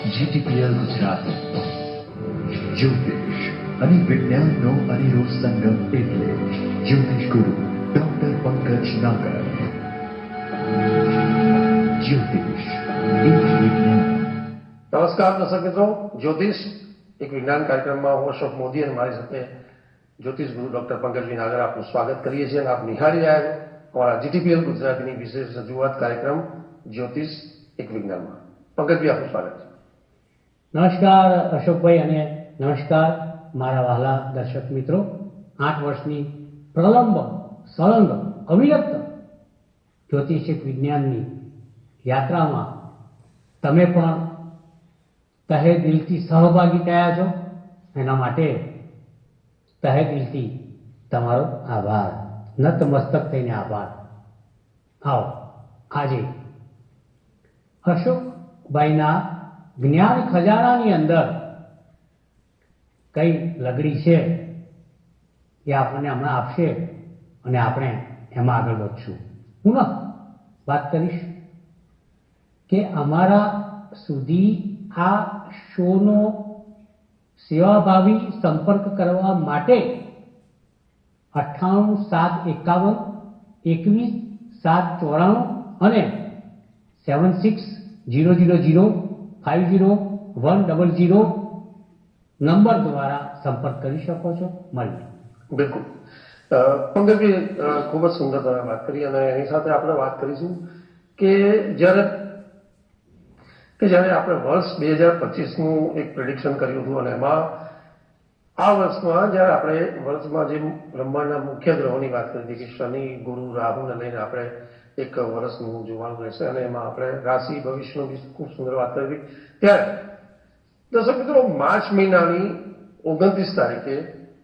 GTPL Gujarati જ્યોતિષ અને વિજ્ઞાનનો અનેરો સંગમ એટલે જ્યોતિષ ગુરુ ડોક્ટર પંકજ નાગર. જ્યોતિષ એક વિજ્ઞાન. નમસ્કાર દર્શક મિત્રો, જ્યોતિષ એક વિજ્ઞાન કાર્યક્રમમાં હું અશોક મોદી અને મારી સાથે જ્યોતિષ ગુરુ ડોક્ટર પંકજ નાગર આપનું સ્વાગત કરીએ છીએ અને આપ નિહાળી રહ્યા છો અમારા GTPL ગુજરાતીની વિશેષ રજૂઆત કાર્યક્રમ જ્યોતિષ એક વિજ્ઞાનમાં. પંકજભાઈ, આપનું સ્વાગત છે. નમસ્કાર અશોકભાઈ અને નમસ્કાર મારા વહાલા દર્શક મિત્રો. 8 વર્ષની પ્રલંબ સળંગ અવિરત જ્યોતિષિક વિજ્ઞાનની યાત્રામાં તમે પણ તહે દિલથી સહભાગી થયા છો. એના માટે તહે દિલથી તમારો આભાર, નતમસ્તક થઈને આભાર. આવો આજે અશોકભાઈના જ્ઞાન ખજાનાની અંદર કઈ લગડી છે એ આપણને હમણાં આપશે અને આપણે એમાં આગળ વધશું. પુનઃ વાત કરીશ કે અમારા સુધી આ શોનો સેવાભાવી સંપર્ક કરવા માટે 98 751 21 794 અને 7600050100 નંબર દ્વારા સંપર્ક કરી શકો છો. મળીએ. બિલકુલ પંકજભાઈ, ખૂબ જ સુંદર તમે વાત કરી અને એની સાથે આપણે વાત કરીશું કે જ્યારે આપણે વર્ષ 2025નું એક પ્રેડિક્શન કર્યું હતું અને એમાં આ વર્ષમાં જ્યારે આપણે વર્ષમાં જે બ્રહ્માંડના મુખ્ય ગ્રહોની વાત કરી હતી કે શનિ, ગુરુ, રાહુને લઈને આપણે એક વર્ષનું જોવાનું રહેશે અને એમાં આપણે રાશિ ભવિષ્યનું બી ખૂબ સુંદર વાત કરી. ત્યારે દર્શક મિત્રો, માર્ચ મહિનાની 29 તારીખે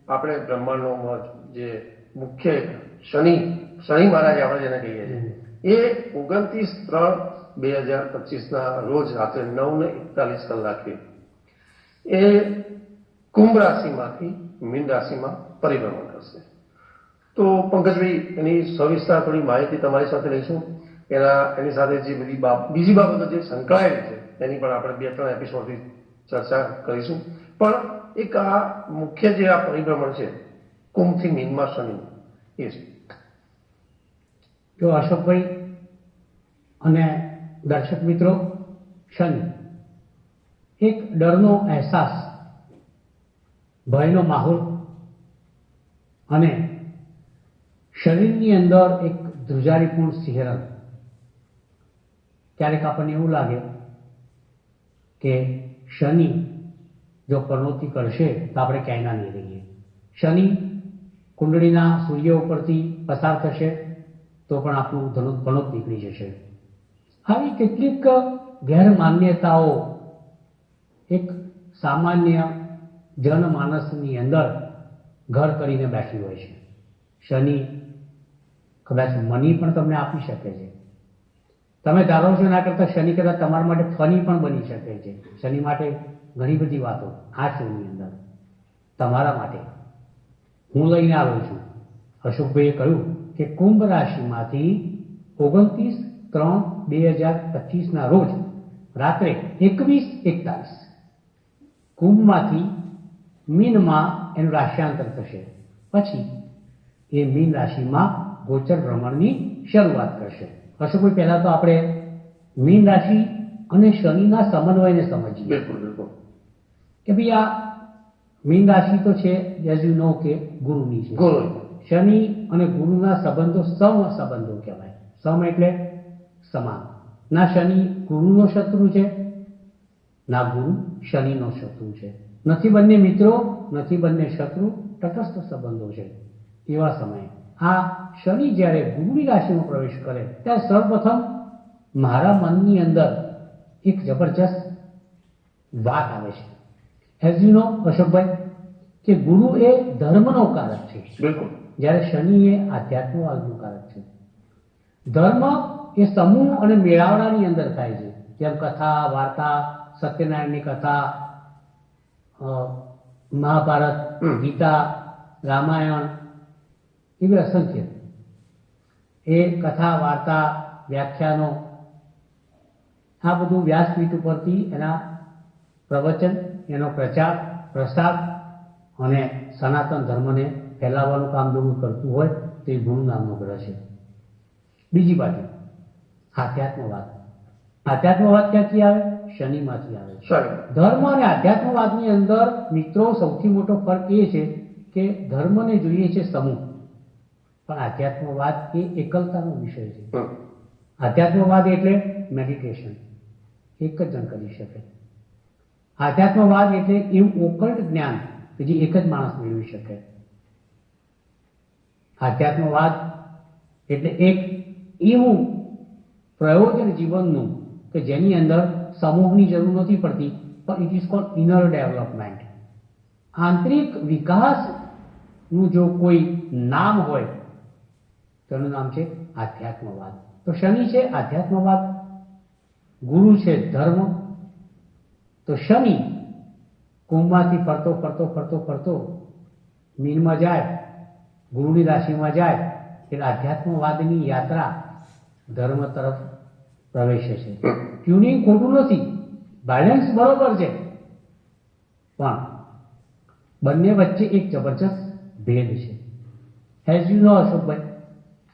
આપણે બ્રહ્માંડનો જે મુખ્ય શનિ મહારાજ આપણે જેને કહીએ છીએ એ 29/3/2025ના રોજ રાત્રે 9:41 એ કુંભ રાશિમાંથી મીન રાશિમાં પરિભ્રમણ કરશે. તો પંકજભાઈ, એની સવિસ્તાર થોડી માહિતી તમારી સાથે લઈશું. એની સાથે જે બીજી બાબતો જે સંકળાયેલી છે એની પણ આપણે 2-3 એપિસોડથી ચર્ચા કરીશું. પણ એક આ મુખ્ય જે આ પરિભ્રમણ છે કુંભથી મીનમાં શનિ એ છે. જો અશોકભાઈ અને દર્શક મિત્રો, શનિ એક ડરનો અહેસાસ, ભયનો માહોલ અને શરીરની અંદર એક ધ્રુજારીપૂર્ણ સિહરણ. ક્યારેક આપણને એવું લાગે કે શનિ જો પનોતી કરશે તો આપણે ક્યાંય ના નહીં રહીએ. શનિ કુંડળીના સૂર્ય ઉપરથી પસાર થશે તો પણ આપણું પનોત નીકળી જશે. આવી કેટલીક ગેરમાન્યતાઓ એક સામાન્ય જનમાનસની અંદર ઘર કરીને બેઠી હોય છે. શનિ કદાચ મની પણ તમને આપી શકે છે. તમે ધારો છો ના કરતા શનિ કદાચ તમારા માટે ફની પણ બની શકે છે. શનિ માટે ઘણી બધી વાતો આ શોની અંદર તમારા માટે હું લઈને આવ્યો છું. અશોકભાઈએ કહ્યું કે કુંભ રાશિમાંથી 29/3/2025ના રોજ રાત્રે 21:41 કુંભમાંથી મીનમાં એનું રાશિયાંતર થશે. પછી એ મીન રાશિમાં ગોચર ભ્રમણની શરૂઆત કરશે. અશોકભાઈ, પહેલા તો આપણે મીન રાશિ અને શનિના સમન્વયને સમજીએ. બિલકુલ બિલકુલ. કે ભાઈ આ મીન રાશિ તો છે એઝ યુ નો કે ગુરુની છે. શનિ અને ગુરુના સંબંધો સંબંધો કહેવાય. સમ એટલે સમાન. ના શનિ ગુરુનો શત્રુ છે, ના ગુરુ શનિનો શત્રુ છે. નથી બંને મિત્રો, નથી બંને શત્રુ, તટસ્થ સંબંધો છે. એવા સમયે આ શનિ જ્યારે ગુરુની રાશિમાં પ્રવેશ કરે ત્યારે સર્વપ્રથમ મારા મનની અંદર એક જબરજસ્ત વાત આવે છે. એઝ યુ નો અશોકભાઈ કે ગુરુ એ ધર્મનો કારક છે. બિલકુલ. જ્યારે શનિ એ આધ્યાત્મવાદનું કારક છે. ધર્મ એ સમૂહ અને મેળાવડાની અંદર થાય છે. જેમ કથા, વાર્તા, સત્યનારાયણની કથા, મહાભારત, ગીતા, રામાયણ, એવી અસંખ્ય એ કથા, વાર્તા, વ્યાખ્યાનો, આ બધું વ્યાસપીઠ ઉપરથી એના પ્રવચન, એનો પ્રચાર પ્રસાર અને સનાતન ધર્મને ફેલાવવાનું કામ જો કરતું હોય તો એ ગુરુ નામનો ગ્રહ છે. બીજી બાજુ આધ્યાત્મવાદ. આધ્યાત્મવાદ ક્યાંથી આવે? શનિમાંથી આવે છે. ધર્મ અને આધ્યાત્મવાદની અંદર મિત્રો સૌથી મોટો ફરક એ છે કે ધર્મને જોઈએ છે સમૂહ, પણ આધ્યાત્મવાદ એ એકલતાનો વિષય છે. આધ્યાત્મવાદ એટલે મેડિટેશન, એક જ જણ કરી શકે. આધ્યાત્મવાદ એટલે એવું ઓકલ્ટ જ્ઞાન કે જે એક જ માણસ મેળવી શકે. આધ્યાત્મવાદ એટલે એક એવું પ્રયોજન જીવનનું કે જેની અંદર સમૂહની જરૂર નથી પડતી, પણ it is called inner development. આંતરિક વિકાસનું જો કોઈ નામ હોય તેનું નામ છે આધ્યાત્મવાદ. તો શનિ છે આધ્યાત્મવાદ, ગુરુ છે ધર્મ. તો શનિ કુંભમાંથી ફરતો ફરતો ફરતો ફરતો મીનમાં જાય, ગુરુની રાશિમાં જાય એટલે આધ્યાત્મવાદની યાત્રા ધર્મ તરફ પ્રવેશે છે. ટ્યુનિંગ ખોટું નથી, બેલેન્સ બરોબર છે, પણ બંને વચ્ચે એક જબરજસ્ત ભેદ છે. એઝ યુ નો અશોકભાઈ,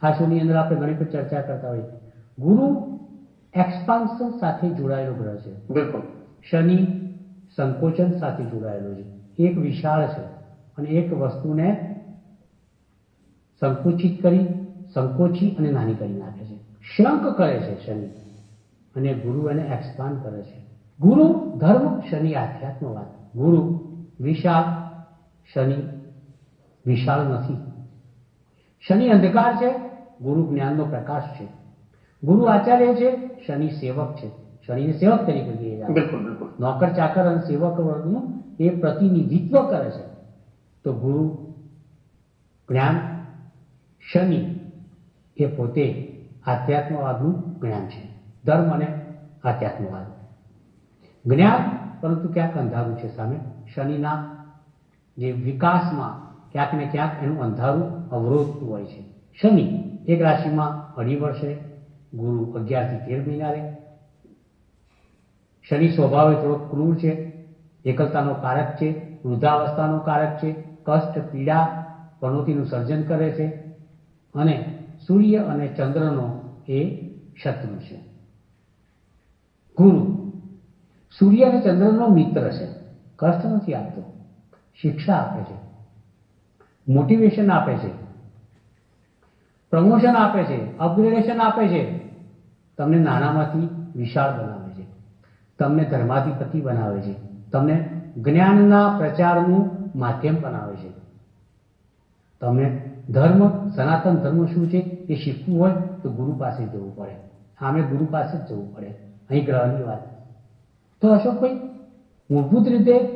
આ શોની અંદર આપણે ઘણી બધી ચર્ચા કરતા હોઈએ, ગુરુ એક્સપાન્શન સાથે જોડાયેલો ગ્રહ છે. બિલકુલ. શનિ સંકોચન સાથે જોડાયેલો છે. એક વિશાળ છે અને એક વસ્તુને સંકોચી અને નાની કરી નાખે છે. શ્રંક કરે છે શનિ, અને ગુરુ એને એક્સપાન્ડ કરે છે. ગુરુ ધર્મ, શનિ આધ્યાત્મવાદ. ગુરુ વિશાળ, શનિ વિશાળ નથી. શનિ અંધકાર છે, ગુરુ જ્ઞાનનો પ્રકાશ છે. ગુરુ આચાર્ય છે, શનિ સેવક છે. શનિને સેવક તરીકે કહીએ છીએ. બિલકુલ બિલકુલ. નોકર ચાકર અને સેવક વર્ગનું એ પ્રતિનિધિત્વ કરે છે. તો ગુરુ જ્ઞાન, શનિ એ પોતે આધ્યાત્મવાદનું જ્ઞાન છે. ધર્મ અને આધ્યાત્મવાદ જ્ઞાન, પરંતુ ક્યાંક અંધારું છે સામે. શનિના જે વિકાસમાં ક્યાંક ને ક્યાંક એનું અંધારું અવરોધતું હોય છે. શનિ એક રાશિમાં 2.5 વર્ષે, ગુરુ 11 થી 13 મહિના રહે. શનિ સ્વભાવે થોડો ક્રૂર છે, એકલતાનો કારક છે, વૃદ્ધાવસ્થાનો કારક છે, કષ્ટ પીડા પનોતીનું સર્જન કરે છે, અને સૂર્ય અને ચંદ્રનો એ શત્રુ છે. ગુરુ સૂર્ય અને ચંદ્રનો મિત્ર છે. કષ્ટ નથી આપતો, શિક્ષા આપે છે, મોટિવેશન આપે છે, પ્રમોશન આપે છે, અપગ્રેડેશન આપે છે, તમને નાનામાંથી વિશાળ બનાવે છે, તમને ધર્માધિપતિ બનાવે છે, તમને જ્ઞાનના પ્રચારનું માધ્યમ બનાવે છે. તમને ધર્મ, સનાતન ધર્મ શું છે એ શીખવું હોય તો ગુરુ પાસે જવું પડે. આમે ગુરુ પાસે જ જવું પડે. અહીં ગ્રહની વાત. તો અશોકભાઈ, મૂળભૂત રીતે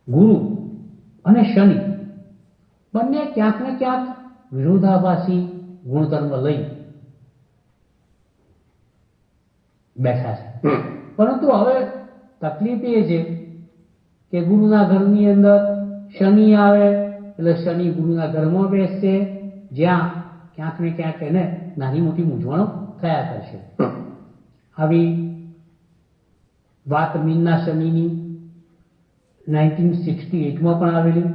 ગુરુ અને શનિ બંને ક્યાંક ને ક્યાંક વિરોધાભાસી ગુણધર્મ લઈ બેઠા છે. પરંતુ હવે તકલીફ એ છે કે ગુરુના ઘરની અંદર શનિ આવે એટલે શનિ ગુરુના ઘરમાં બેસશે, જ્યાં ક્યાંક ને ક્યાંક એને નાની મોટી મૂંઝવણો થયા કરશે. આવી વાત મીનના શનિની 1968માં પણ આવેલી,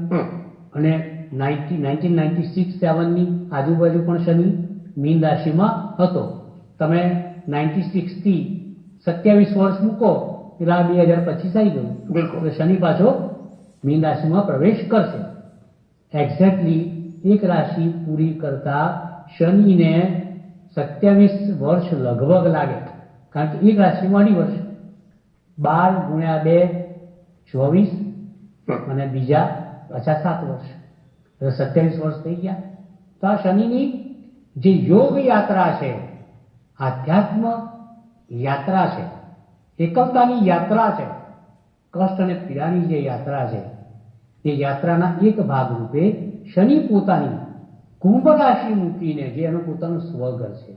અને 1996-7ની આજુબાજુ પણ શનિ મીન રાશિમાં હતો. તમે 96 થી 27 વર્ષ મૂકો એટલે 2025 આવી ગયું. બિલકુલ. શનિ પાછો મીન રાશિમાં પ્રવેશ કરશે. એક્ઝેક્ટલી એક રાશિ પૂરી કરતા શનિને 27 વર્ષ લગભગ લાગે, કારણ કે એક રાશિમાં 2.5 વર્ષ, 12 × 2 24, અને બીજા પાછા 7 વર્ષ, એટલે 27 વર્ષ થઈ ગયા. તો આ શનિની જે યોગ યાત્રા છે, આધ્યાત્મ યાત્રા છે, એકલતાની યાત્રા છે, કષ્ટ અને પીડાની જે યાત્રા છે, એ યાત્રાના એક ભાગ રૂપે શનિ પોતાની કુંભ રાશિ મૂકીને, જે એનું પોતાનું સ્વઘર છે,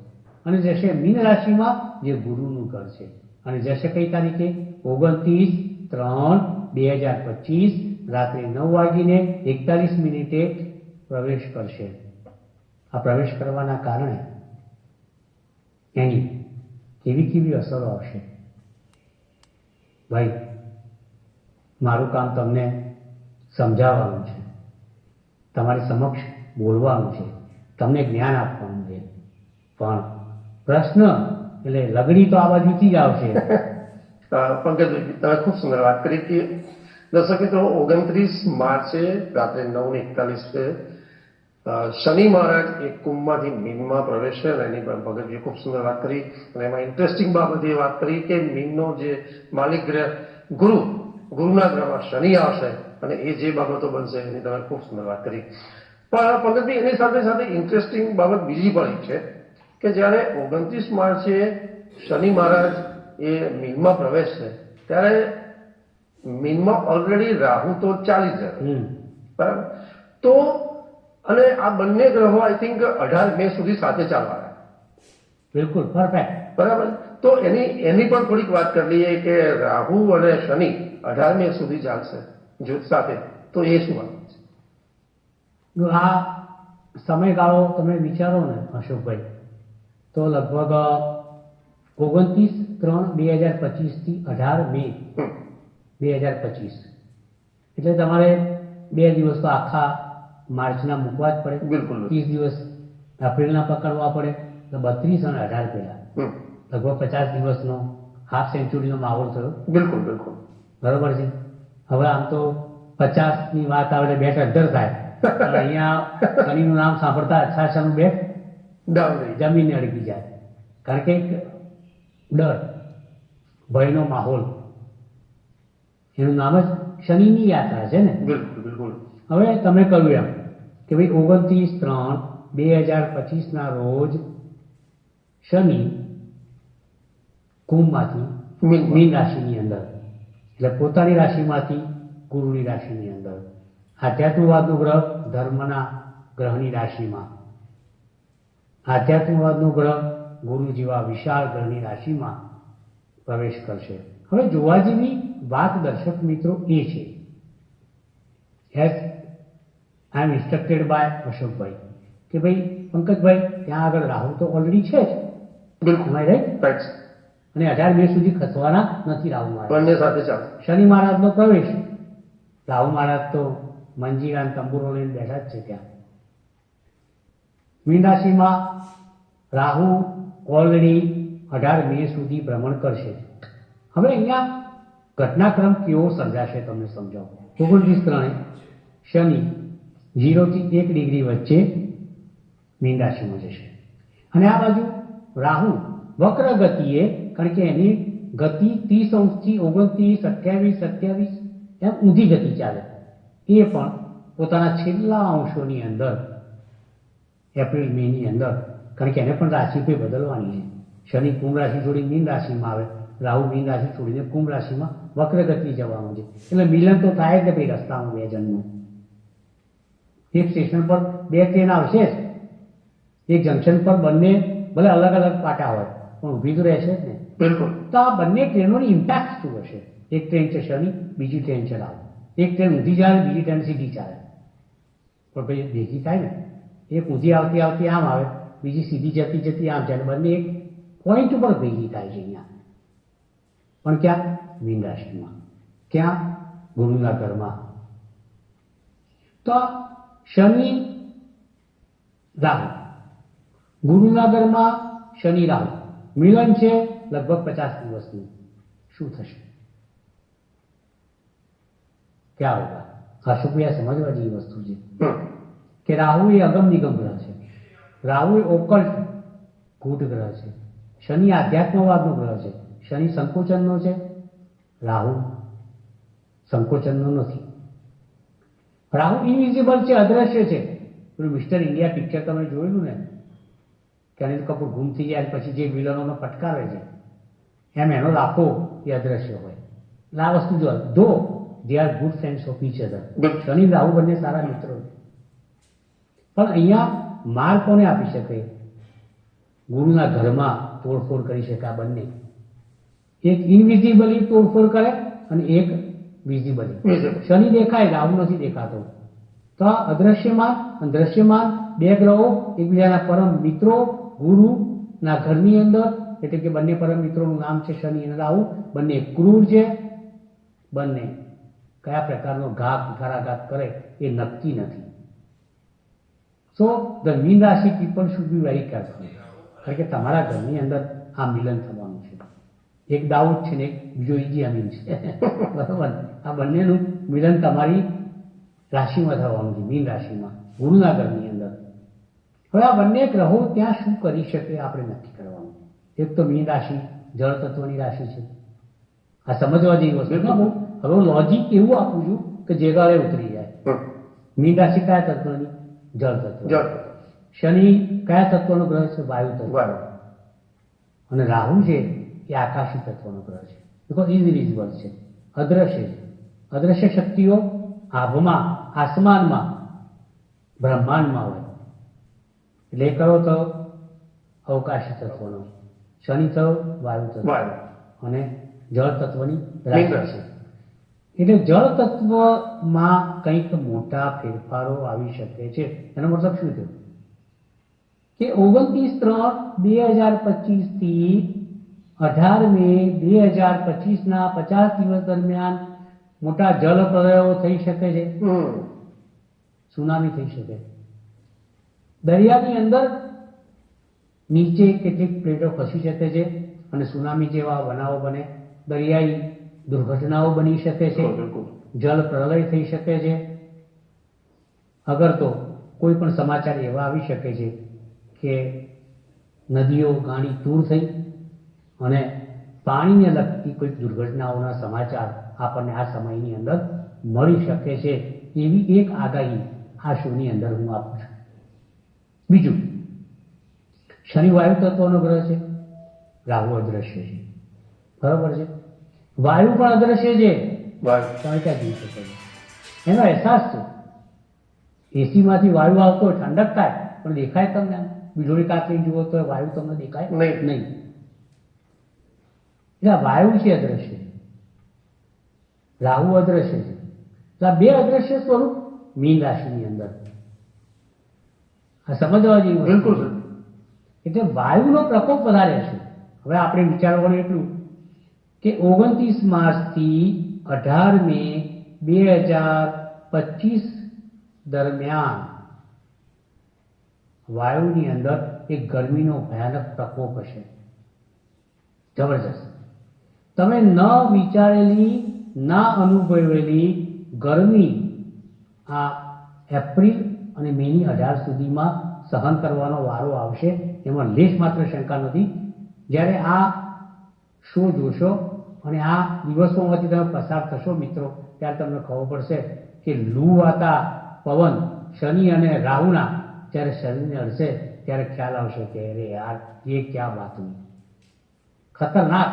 અને જશે મીન રાશિમાં, જે ગુરુનું ઘર છે, અને જશે કઈ તારીખે? 29/3/2025 રાત્રે 9:41 પ્રવેશ કરશે. આ પ્રવેશ કરવાના કારણે એની કેવી કેવી અસરો આવશે ભાઈ, મારું કામ તમને સમજાવવાનું છે, તમારી સમક્ષ બોલવાનું છે, તમને જ્ઞાન આપવાનું છે. પણ પ્રશ્ન એટલે લગડી તો આ બાજુથી જ આવશે. પંકજભાઈ, તમે ખૂબ સુંદર વાત કરી કે દર્શક મિત્રો 29 માર્ચે રાત્રે 9:41 શનિ મહારાજ એક કુંભમાંથી મીનમાં પ્રવેશે અને એની પર ભગતજીએ ખૂબ સુંદર વાત કરી. અને એમાં ઇન્ટરેસ્ટિંગ બાબત એ વાત કરી કે મીનનો જે માલિક ગ્રહ ગુરુના ગ્રહમાં શનિ આવશે અને એ જે બાબતો બનશે એની તમે ખૂબ સુંદર વાત કરી. પણ પંકજભાઈ, એની સાથે સાથે ઇન્ટરેસ્ટિંગ બાબત બીજી પણ એક છે કે જ્યારે 29 માર્ચે શનિ મહારાજ એ મીનમાં પ્રવેશશે ત્યારે મીનમાં ઓલરેડી રાહુ તો ચાલી જ જાય, બરાબર? તો અને આ બંને ગ્રહો આઈ થિંક 18 મે સુધી સાથે ચાલવાના. બિલકુલ પરફેક્ટ. બરાબર. તો એની પણ થોડીક વાત કરી લઈએ કે રાહુ અને શનિ 18 મે સુધી ચાલશે જો સાથે, તો એ શું વાત છે? આ સમયગાળો તમે વિચારો ને અશોકભાઈ, તો લગભગ 29/3/2025 થી 18 મે 2025, એટલે તમારે 2 દિવસ તો આખા માર્ચના મૂકવા જ પડે. બિલકુલ. 30 દિવસ એપ્રિલના પકડવા પડે, તો 32 અને 18 પહેલા લગભગ 50 દિવસનો હાફ સેન્ચુરીનો માહોલ થયો. બિલકુલ બિલકુલ બરોબર છે. હવે આમ તો 50ની વાત આવે એટલે બેટ અડધર થાય, પણ અહીંયા શનિનું નામ સાંભળતા અચ્છાનું બેટ ડાઉન થઈ જાય, જમીનને અડકી જાય. કારણ કે ડર, ભયનો માહોલ, એનું નામ જ શનિની યાત્રા છે ને. બિલકુલ બિલકુલ. હવે તમે કહ્યું એમ કે ભાઈ 29/3/2025 રોજ શનિ કુંભમાંથી મીન રાશિની અંદર, એટલે પોતાની રાશિમાંથી ગુરુની રાશિની અંદર, આધ્યાત્મવાદનો ગ્રહ ધર્મના ગ્રહની રાશિમાં, આધ્યાત્મવાદનો ગ્રહ ગુરુ જેવા વિશાળ ગ્રહની રાશિમાં પ્રવેશ કરશે. હવે જોવા જેવી વાત દર્શક મિત્રો એ છે, એઝ આઈ એમ ઇન્સ્ટ્રક્ટેડ બાય અશોકભાઈ, કે ભાઈ પંકજભાઈ ત્યાં આગળ રાહુ તો ઓલરેડી છે જ. બિલકુલ રાઈટ. અને 18 મે સુધી ખસવાના નથી રાહુ મહારાજ, બંને સાથે ચાલે. શનિ મહારાજનો પ્રવેશ, રાહુ મહારાજ તો મંજીરા તંબુરો લઈને બેઠા જ છે ત્યાં. મીન રાશિમાં રાહુ ઓલરેડી 18 મે સુધી ભ્રમણ કરશે. હવે અહીંયા ઘટનાક્રમ કેવો સર્જાશે તમને સમજાવો. 29/3 શનિ 0 થી 1 ડિગ્રી વચ્ચે મીન રાશિમાં જશે, અને આ બાજુ રાહુ વક્ર ગતિએ, કારણ કે એની ગતિ 30 અંશથી 29, 28 એમ ઊંધી ગતિ ચાલે, એ પણ પોતાના છેલ્લા અંશોની અંદર એપ્રિલ મેની અંદર, કારણ કે એને પણ રાશિ પે બદલવાની છે. શનિ કુંભ રાશિ છોડી મીન રાશિમાં આવે, રાહુ મીન રાશિ છોડીને કુંભ રાશિમાં વક્ર ગતિ જવાનું છે. એટલે મિલન તો થાય જ ભાઈ રસ્તામાં બે જણનું. એક સ્ટેશન પર 2 ટ્રેન આવશે જ, એક જંકશન પર બંને ભલે અલગ અલગ પાટા હોય પણ ઊભી તો રહેશે જ ને. બિલકુલ. તો આ બંને ટ્રેનોની ઇમ્પેક્ટ શું હશે? એક ટ્રેન છે શનિ, બીજી ટ્રેન છે રાહુ. એક ટ્રેન ઊંધી ચાલે, બીજી ટ્રેન સીધી ચાલે, પણ ભાઈ ભેગી થાય ને. એક ઊંધી આવતી આવતી આમ આવે, બીજી સીધી જતી જતી આમ જાય, બંને એક પોઈન્ટ ઉપર ભેગી થાય છે અહીંયા. પણ ક્યાં? મીન રાશિમાં. ક્યાં? ગુરુના ઘરમાં. તો શનિ રાહુ, ગુરુના ઘરમાં શનિ રાહુ મિલન છે લગભગ 50 દિવસનું. શું થશે? ક્યાં હોગા? આ શુક્રિયા સમજવા જેવી વસ્તુ છે કે રાહુ એ અગમ નિગમ ગ્રહ છે, રાહુ એ ઓકલ્ટ ગૂઢ ગ્રહ છે, શનિ આધ્યાત્મવાદનો ગ્રહ છે. શનિ સંકોચનનો છે, રાહુ સંકોચનનો નથી. રાહુ ઇનવિઝિબલ છે, અદ્રશ્ય છે. પેલું મિસ્ટર ઇન્ડિયા પિક્ચર તમે જોયેલું ને, કે અનિલ કપૂર ગુમ થઈ જાય પછી જે વિલનોને ફટકારે છે, એમ એનો લાખો એ અદ્રશ્ય હોય. એટલે આ વસ્તુ જો ધો they are good friends of each other. શનિ રાહુ બંને સારા મિત્રો છે. પણ અહીંયા માર કોને આપી શકે? ગુરુના ઘરમાં તોડફોડ કરી શકે આ બંને. એક ઇનવિઝિબલી તોડફોડ કરે અને એક વિઝિબલી. શનિ દેખાય, રાહુ નથી દેખાતો. તો આ અદ્રશ્યમાન અને દ્રશ્યમાન બે ગ્રહો એકબીજાના પરમ મિત્રો ગુરુના ઘરની અંદર, એટલે કે બંને પરમ મિત્રોનું નામ છે શનિ અને રાહુ. બંને ક્રૂર છે, બંને કયા પ્રકારનો ઘા કુઠારાઘાત કરે એ નક્કી નથી. સો ધ મીન રાશિ people should be very careful, કારણ કે તમારા ઘરની અંદર આ મિલન થવાનું છે. એક દાઉદ છે ને એક બીજો ઈજી અમીન છે બરાબર. આ બંનેનું મિલન તમારી રાશિમાં થવાનું છે, મીન રાશિમાં, ગુરુના ઘરની અંદર. હવે આ બંને ગ્રહો ત્યાં શું કરી શકે આપણે નક્કી કરવાનું. એક તો મીન રાશિ જળ તત્વની રાશિ છે, આ સમજવા જેવી વસ્તુ. હવે લોજિક એવું આપું છું કે જે ગાળે ઉતરી જાય. મીન રાશિ કયા તત્વની? જળ તત્વ. શનિ કયા તત્વનો ગ્રહ છે? વાયુ તત્વ. અને રાહુ છે એ આકાશી તત્વનો ગ્રહ છે, બિકોઝ ઇનવિઝિબલ છે, અદ્રશ્ય છે. અદ્રશ્ય શક્તિઓ આભમાં, આસમાનમાં, બ્રહ્માંડમાં હોય. એટલે કરો તો અવકાશી તત્વનો, શનિ થયો વાયુ તત્વ, અને જળ તત્વની રાશિ છે. એટલે જળ તત્વમાં કંઈક મોટા ફેરફારો આવી શકે છે. એનો મતલબ શું થયો કે 29/3/2025 થી 18 મે 2025ના 50 દિવસ દરમિયાન મોટા જળ પ્રલયો થઈ શકે છે. સુનામી થઈ શકે. દરિયાની અંદર નીચે કેટલીક પ્લેટો ખસી શકે છે અને સુનામી જેવા બનાવો બને. દરિયાઈ દુર્ઘટનાઓ બની શકે છે, જળ પ્રલય થઈ શકે છે. અગર તો કોઈ પણ સમાચાર એવા આવી શકે છે કે નદીઓ ગાણી તૂર થઈ અને પાણીને લગતી કોઈ દુર્ઘટનાઓના સમાચાર આપણને આ સમયની અંદર મળી શકે છે. એવી એક આગાહી આ શોની અંદર હું આપું છું. બીજું, શનિ વાયુ તત્વનો ગ્રહ છે, રાહુ અદ્રશ્ય છે, બરાબર છે. વાયુ પણ અદ્રશ્ય છે, તમે ક્યાં જોઈ શકો છો? એનો અહેસાસ છે. એસીમાંથી વાયુ આવતો હોય, ઠંડક થાય, પણ દેખાય તમને? વીજળી કાંકરી જુઓ તો વાયુ તમને દેખાય નહીં. એટલે વાયુ છે અદ્રશ્ય, રાહુ અદ્રશ્ય છે. એટલે બે અદ્રશ્ય સ્વરૂપ મીન રાશિની અંદર. આ સમજવા જેવું બિલકુલ. એટલે વાયુનો પ્રકોપ વધારે છે. હવે આપણે વિચારવાનું એટલું કે 29 માર્ચથી 18 મે 2025 દરમિયાન વાયુની અંદર એક ગરમીનો ભયાનક પ્રકોપ હશે, જબરજસ્ત. તમે ન વિચારેલી, ના અનુભવેલી ગરમી આ એપ્રિલ અને મેની 18 સુધીમાં સહન કરવાનો વારો આવશે, એમાં લેશ માત્ર શંકા નથી. જ્યારે આ શો જોશો અને આ દિવસોમાંથી તમે પસાર થશો મિત્રો, ત્યારે તમને ખબર પડશે કે લૂવાતા પવન શનિ અને રાહુના જ્યારે શરીરને અડશે ત્યારે ખ્યાલ આવશે કે અરે યાર એ ક્યાં બાતમી, ખતરનાક.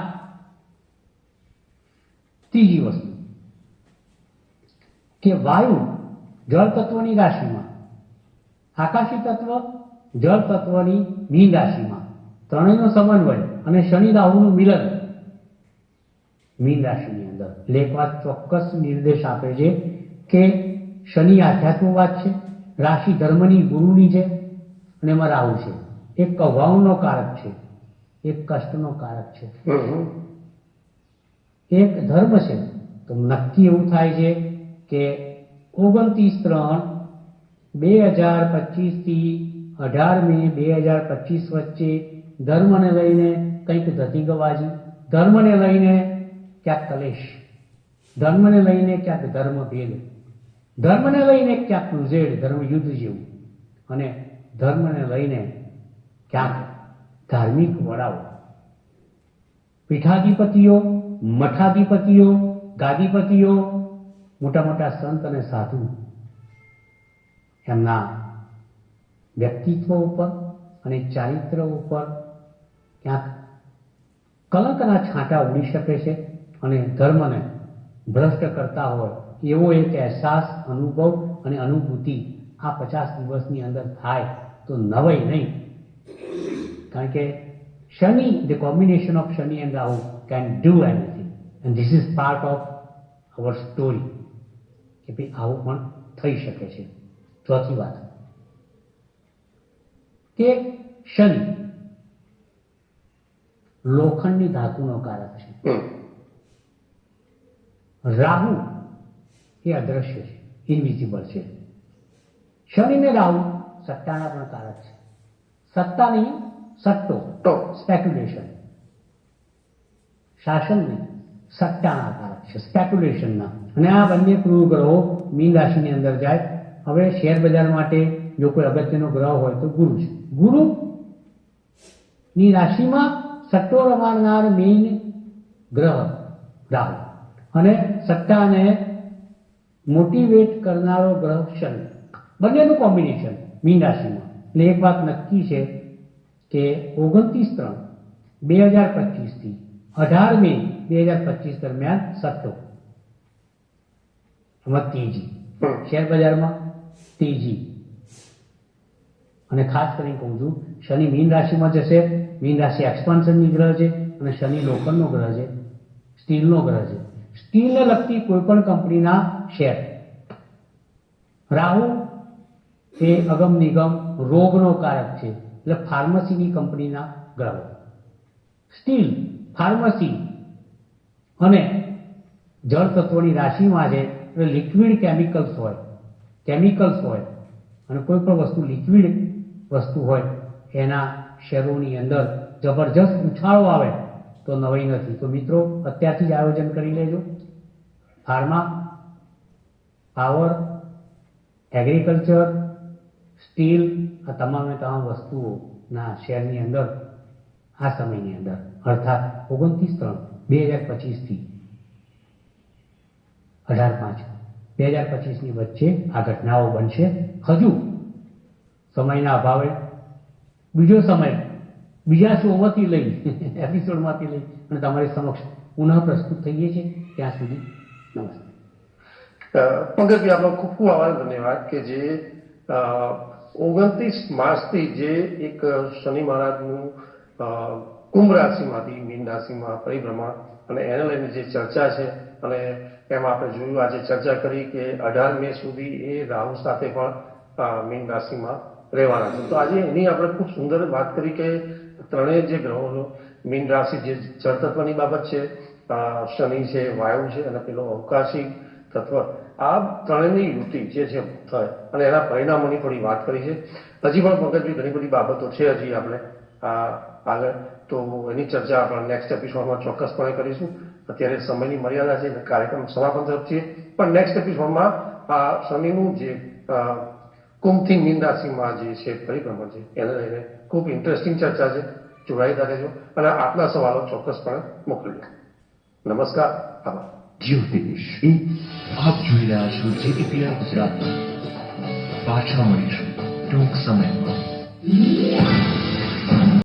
ત્રીજી વસ્તુ કે વાયુ જળ તત્વની રાશિમાં, આકાશી તત્વ જળ તત્વની મીન રાશિમાં, ત્રણેયનો સમન્વય અને શનિ રાહુનું મિલન મીન રાશિની અંદર. એટલે એક વાત ચોક્કસ નિર્દેશ આપે છે કે શનિ આધ્યાત્મવાદ છે, રાશિ ધર્મની ગુરુની છે, અને એમાં રાહુ છે. એક કૌભાવનો કારક છે, એક કષ્ટનો કારક છે, એક ધર્મ છે. તો નક્કી એવું થાય છે કે 29/3/2025 થી 18 મે 2025 વચ્ચે ધર્મને લઈને કંઈક ધતિંગબાજી, ધર્મને લઈને ક્યાંક કલેશ, ધર્મને લઈને ક્યાંક ધર્મભેદ, ધર્મને લઈને ક્યાંક ક્રુઝેડ, ધર્મ યુદ્ધ જેવું, અને ધર્મને લઈને ક્યાંક ધાર્મિક વડાઓ, પીઠાધિપતિઓ, મઠાધિપતિઓ, ગાદીપતિઓ, મોટા મોટા સંત અને સાધુ એમના વ્યક્તિત્વ ઉપર અને ચારિત્ર ઉપર ક્યાંક કલંકના છાંટા ઉડી શકે છે અને ધર્મને ભ્રષ્ટ કરતા હોય એવો એક અહેસાસ, અનુભવ અને અનુભૂતિ આ 50 દિવસની અંદર થાય તો નવાઈ નહીં. કારણ કે શનિ, the combination of શનિ and Rahu can do anything, and this is part of our story કે ભાઈ આવું પણ થઈ શકે છે. ચોથી વાત કે શનિ લોખંડની ધાતુનો કારક છે, રાહુ એ અદ્રશ્ય છે, ઇનવિઝિબલ છે. શનિ ને રાહુ સટ્ટાના પણ કારક છે. સત્તા નહીં, સટ્ટો, તો સ્પેક્યુલેશન. શાસન નહીં, સટ્ટાના કારક છે, સ્પેક્યુલેશનના. અને આ બંને ક્રૂર ગ્રહો મીન રાશિની અંદર જાય. હવે શેર બજાર માટે જો કોઈ અગત્યનો ગ્રહ હોય તો ગુરુ છે. ગુરુ ની રાશિમાં સટ્ટો રમાડનાર મીન ગ્રહ રાહુ અને સટ્ટાને મોટિવેટ કરનારો ગ્રહ શનિ, બંનેનું કોમ્બિનેશન મીન રાશિમાં. એટલે એક વાત નક્કી છે કે 29/3/2025 થી 18 મે 2025 દરમિયાન સટ્ટો એમાં તેજી, શેર બજારમાં તેજી. અને ખાસ કરીને કહું છું, શનિ મીન રાશિમાં જશે. મીન રાશિ એક્સપાન્શનની ગ્રહ છે અને શનિ લોખંડનો ગ્રહ છે, સ્ટીલનો ગ્રહ છે. સ્ટીલને લગતી કોઈ પણ કંપનીના શેર. રાહુ એ અગમ નિગમ રોગનો કારક છે, એટલે ફાર્મસીની કંપનીના ગ્રહો. સ્ટીલ, ફાર્મસી અને જળ તત્વની રાશિમાં છે, એટલે લિક્વિડ કેમિકલ્સ હોય અને કોઈ પણ વસ્તુ લિક્વિડ વસ્તુ હોય એના શેરોની અંદર જબરજસ્ત ઉછાળો આવે તો નવાઈ નથી. તો મિત્રો, અત્યારથી જ આયોજન કરી લેજો. ફાર્મા, પાવર, એગ્રીકલ્ચર, સ્ટીલ, આ તમામે તમામ વસ્તુઓના શેરની અંદર આ સમયની અંદર અર્થાત 29/3/2025 થી 18/5/2025ની વચ્ચે આ ઘટનાઓ બનશે. હજુ સમયના અભાવે બીજો સમય બીજા શોમાંથી લઈ એપિસોડમાંથી લઈ અને તમારી સમક્ષ પુનઃ પ્રસ્તુત થઈએ છીએ. ત્યાં સુધી નમસ્તે. પંકજભાઈ, આપનો ખૂબ ખૂબ આભાર, ધન્યવાદ કે જે 29 માર્ચથી જે એક શનિ મહારાજનું કુંભ રાશિમાંથી મીન રાશિમાં પરિભ્રમણ અને એને લઈને જે ચર્ચા છે, અને એમાં આપણે જોયું, આજે ચર્ચા કરી કે 18 મે સુધી એ રાહુ સાથે પણ મીન રાશિમાં રહેવાના છે. તો આજે એની આપણે ખૂબ સુંદર વાત કરી કે ત્રણેય જે ગ્રહોનો મીન રાશિ જે જળ તત્વની બાબત છે, શનિ છે, વાયુ છે, અને પેલો અવકાશી તત્વ, આ ત્રણેયની યુતિ જે છે થાય અને એના પરિણામોની થોડી વાત કરી છે. હજી પણ પંકજભાઈ ઘણી બધી બાબતો છે હજી આપણે આગળ, તો એની ચર્ચા આપણે નેક્સ્ટ એપિસોડમાં ચોક્કસપણે કરીશું. અત્યારે સમયની મર્યાદા છે એટલે કાર્યક્રમ સમાપન તરફ છીએ, પણ નેક્સ્ટ એપિસોડમાં આ શનિનું જે કુંભથી મીન રાશિમાં જે છે પરિભ્રમણ છે એને લઈને ખૂબ ઇન્ટરેસ્ટિંગ ચર્ચા છે. જોડાઈ રહેજો અને આપના સવાલો ચોક્કસપણે મોકલજો. નમસ્કાર, આભાર. જ્યોતિષ આપ જોઈ રહ્યા છો GTPR ગુજરાત. પાછા મળીશું ટૂંક સમયમાં.